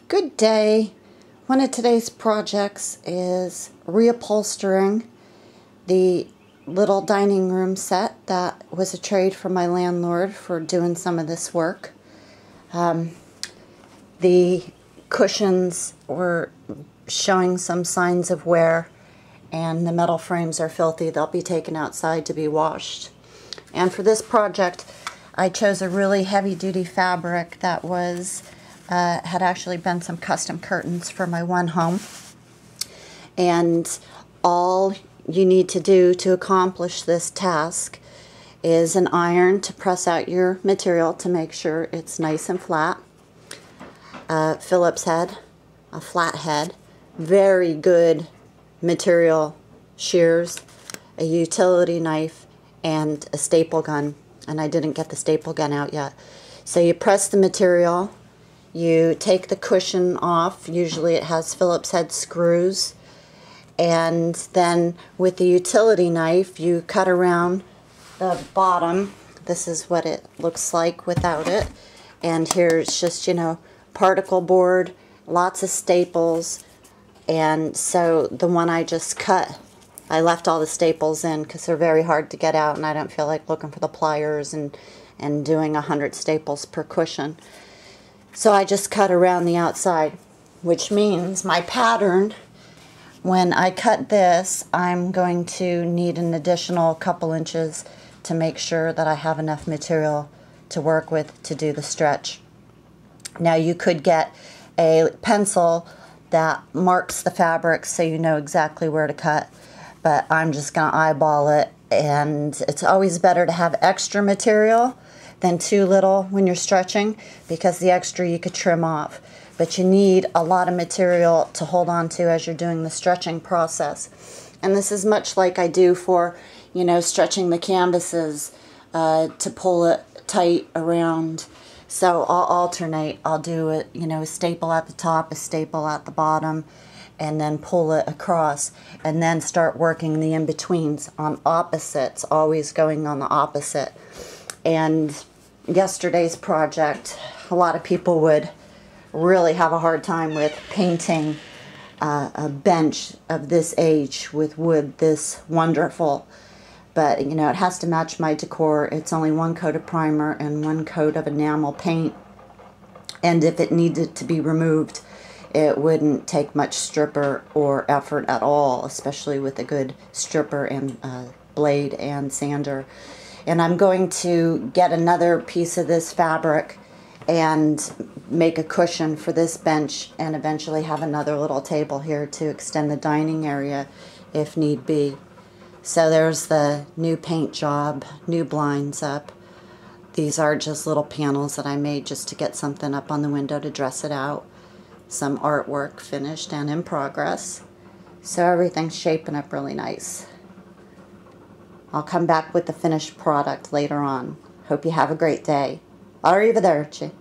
Good day. One of today's projects is reupholstering the little dining room set that was a trade from my landlord for doing some of this work. The cushions were showing some signs of wear and the metal frames are filthy. They'll be taken outside to be washed. And for this project I chose a really heavy-duty fabric that was had actually been some custom curtains for my one home. And all you need to do to accomplish this task is an iron to press out your material to make sure it's nice and flat, Phillips head, a flat head, very good material shears, a utility knife, and a staple gun. And I didn't get the staple gun out yet. So you press the material, you take the cushion off, usually it has Phillips head screws, and then with the utility knife you cut around the bottom. This is what it looks like without it. And here's just, particle board, lots of staples. And so the one I just cut, I left all the staples in because they're very hard to get out and I don't feel like looking for the pliers and doing 100 staples per cushion. So I just cut around the outside, which means my pattern, when I cut this, I'm going to need an additional couple inches to make sure that I have enough material to work with to do the stretch. Now you could get a pencil that marks the fabric so you know exactly where to cut, but I'm just going to eyeball it, and it's always better to have extra material than too little when you're stretching, because the extra you could trim off. But you need a lot of material to hold on to as you're doing the stretching process. And this is much like I do for, stretching the canvases to pull it tight around. So I'll alternate. I'll do it, a staple at the top, a staple at the bottom, and then pull it across, and then start working the in-betweens on opposites, always going on the opposite. And yesterday's project, a lot of people would really have a hard time with painting a bench of this age with wood this wonderful. But, it has to match my decor. It's only one coat of primer and one coat of enamel paint. And if it needed to be removed, it wouldn't take much stripper or effort at all, especially with a good stripper and blade and sander. And I'm going to get another piece of this fabric and make a cushion for this bench, and eventually have another little table here to extend the dining area if need be. So there's the new paint job, new blinds up. These are just little panels that I made just to get something up on the window to dress it out. Some artwork finished and in progress. So everything's shaping up really nice. I'll come back with the finished product later on. Hope you have a great day. Arrivederci.